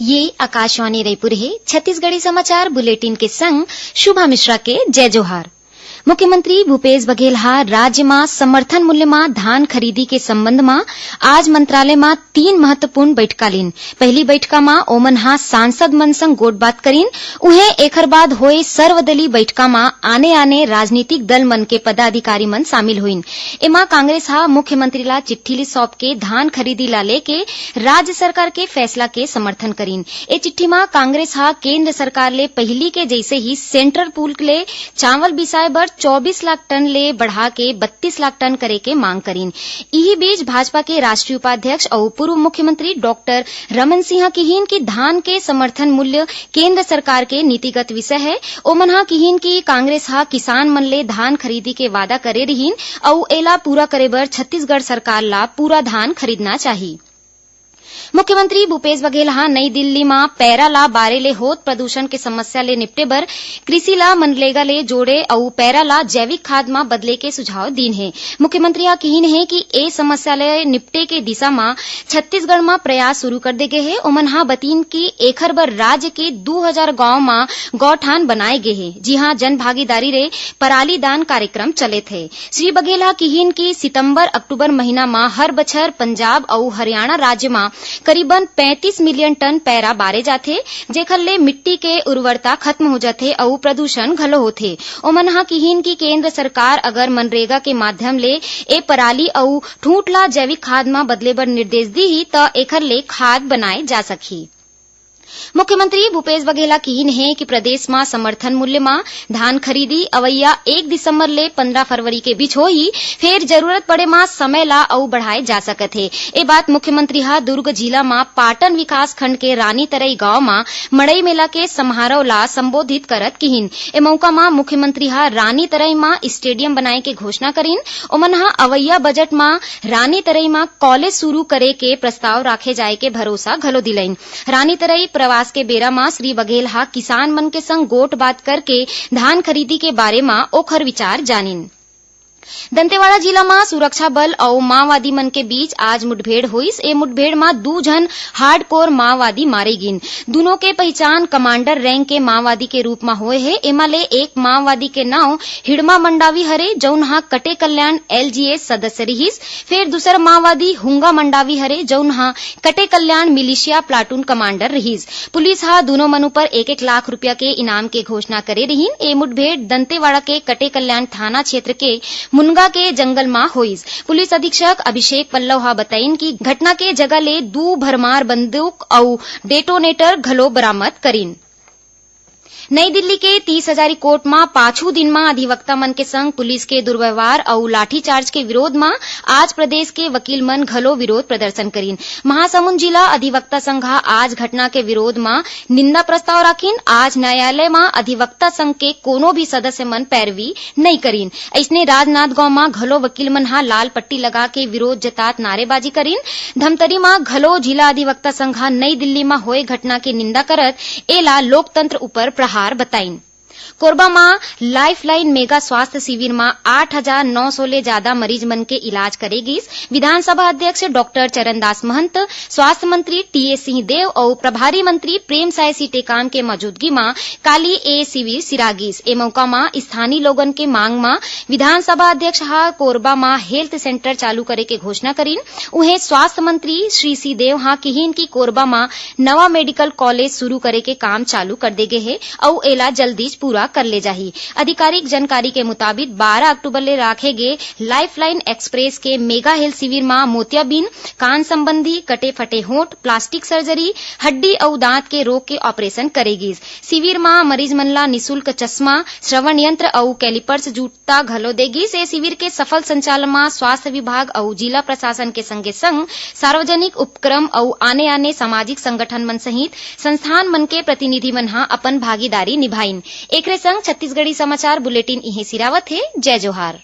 ये आकाशवाणी रायपुर है। छत्तीसगढ़ी समाचार बुलेटिन के संग शुभा मिश्रा के जय जोहार। मुख्यमंत्री भूपेश बघेल राज्य में समर्थन मूल्य में धान खरीदी के संबंध में आज मंत्रालय में 3 महत्वपूर्ण बैठका लीन। पहली बैठका में ओमन सांसद मन संग गोटबात करीन। उहे एखर बाद होए सर्वदलीय बैठका में आने आने राजनीतिक दल मन के पदाधिकारी मन शामिल हुईन। एमा कांग्रेस मुख्यमंत्री ला चिट्ठी ली सौंप के धान खरीदी ला लेके राज्य सरकार के फैसला के समर्थन करीन। ए चिट्ठी में कांग्रेस केंद्र सरकार ले पहली के जैसे ही सेंट्रल पूल ले चावल बिसाए बर 24 लाख टन ले बढ़ा के 32 लाख टन करे के मांग करीन। इही बीच भाजपा के राष्ट्रीय उपाध्यक्ष और पूर्व मुख्यमंत्री डॉक्टर रमन सिंह किहीन की धान के समर्थन मूल्य केंद्र सरकार के नीतिगत विषय है। ओमन किहीन की कांग्रेस किसान मन ले धान खरीदी के वादा करे रहीन और एला पूरा करे बर छत्तीसगढ़ सरकार ला पूरा धान खरीदना चाहिए। मुख्यमंत्री भूपेश बघेल नई दिल्ली में पैरा ला बारे ले होत प्रदूषण के समस्या ले निपटे बर कृषि ला मनरेगा ले जोड़े और पैरा ला जैविक खाद में बदले के सुझाव दीन है। मुख्यमंत्री कहीन है कि ए समस्या ले निपटे के दिशा में छत्तीसगढ़ में प्रयास शुरू कर दे गए है। ओमन बतीन की एखर बर राज्य के 2000 गांव में गौठान बनाए गए है, जी हां जन भागीदारी रे पराली दान कार्यक्रम चले थे। श्री बघेल कहीन की सितंबर अक्टूबर महीना में हर बछर पंजाब और हरियाणा राज्य में करीबन 35 मिलियन टन पैरा बारे जाथे, जेखर ले मिट्टी के उर्वरता खत्म हो जाथे और प्रदूषण घलो होथे। ओमन किहीन की केंद्र सरकार अगर मनरेगा के माध्यम ले ए पराली और ठूंठ ला जैविक खाद में बदले बर निर्देश दी त एखर ले खाद बनाए जा सकही। मुख्यमंत्री भूपेश बघेल कहीन है कि प्रदेश में समर्थन मूल्य में धान खरीदी अवैया 1 दिसंबर ले 15 फरवरी के बीच होही, फिर जरूरत पड़े में समय ला और बढ़ाए जा सकत है। ए बात मुख्यमंत्री दुर्ग जिला में पाटन विकास खंड के रानी तरई गांव में मड़ई मेला के समारोह ला संबोधित करत कहीन। ए मौका में मुख्यमंत्री रानी तरई में स्टेडियम बनाए के घोषणा करीन। ओमन अवैया बजट में रानी तरई में कॉलेज शुरू करे के प्रस्ताव राखे जाए के भरोसा घलो दिलाइन। रानी तरई प्रवास के बेरा में श्री बघेल किसान मन के संग गोट बात करके धान खरीदी के बारे में ओखर विचार जानिन। दंतेवाड़ा जिला में सुरक्षा बल और माओवादी मन के बीच आज मुठभेड़ हुईस। ए मुठभेड़ में 2 जन हार्डकोर माओवादी मारे गिन। दोनों के पहचान कमांडर रैंक के माओवादी के रूप में हुए है। एमा ले एक माओवादी के नाव हिड़मा मंडावी हरे, जौन कटे कल्याण एलजीएस सदस्य रहीस। फिर दूसरा माओवादी हुंगा मंडावी हरे, जौन कटे कल्याण मिलिशिया प्लाटून कमांडर रहीस। पुलिस दोनों मनु पर 1-1 लाख रुपया के इनाम के घोषणा करे रहीन। ए मुठभेड़ दंतेवाड़ा के कटे कल्याण थाना क्षेत्र के मुनगा के जंगल में हुईस। पुलिस अधीक्षक अभिषेक पल्लव बताइन कि घटना के जगह ले 2 भरमार बंदूक और डेटोनेटर घलो बरामद करीन। नई दिल्ली के 30 हजारी कोर्ट में पांचू दिन में अधिवक्ता मन के संग पुलिस के दुर्व्यवहार और लाठीचार्ज के विरोध में आज प्रदेश के वकील मन घलो विरोध प्रदर्शन करीन। महासमुंद जिला अधिवक्ता संघ आज घटना के विरोध में निंदा प्रस्ताव राखीन। आज न्यायालय में अधिवक्ता संघ के कोनो भी सदस्य मन पैरवी नहीं करीन। ऐसने राजनांदगांव में घलो वकील मन लाल पट्टी लगा के विरोध जतात नारेबाजी करीन। धमतरी में घलो जिला अधिवक्ता संघ नई दिल्ली में होए घटना की निंदा करत एला लोकतंत्र ऊपर प्रहार बताइन। कोरबा में लाइफलाइन मेगा स्वास्थ्य शिविर में 8,900 ले ज्यादा मरीज मन के इलाज करेगी। विधानसभा अध्यक्ष डॉक्टर चरणदास महंत, स्वास्थ्य मंत्री टीएस सिंहदेव और प्रभारी मंत्री प्रेम साय टेकाम के मौजूदगी में काली ए शिविर सिरागीस। ए मौका में स्थानीय लोगन के मांग में विधानसभा अध्यक्ष कोरबा में हेल्थ सेंटर चालू करे के घोषणा करीन। उहे स्वास्थ्य मंत्री श्री सिंहदेव किहीन की कोरबा में नवा मेडिकल कॉलेज शुरू करे के काम चालू कर दे गए है और एला जल्दी पूरा कर ले जाही। आधिकारिक जानकारी के मुताबिक 12 अक्टूबर ले राखे गए लाइफलाइन एक्सप्रेस के मेगा हेल्थ शिविर में मोतियाबिंद, कान संबंधी, कटे फटे होंठ, प्लास्टिक सर्जरी, हड्डी और दांत के रोग के ऑपरेशन करेगी। शिविर में मरीज मन ला निःशुल्क चश्मा, श्रवण यंत्र और कैलिपर्स जूता घलो देगी। से शिविर के सफल संचालन में स्वास्थ्य विभाग और जिला प्रशासन के संगे संग सार्वजनिक उपक्रम और आने आने सामाजिक संगठन मन सहित संस्थान मन के प्रतिनिधि मन अपन भागीदारी निभाइन। एकरे संग छत्तीसगढ़ी समाचार बुलेटिन इहे सिरावत है। जय जोहार।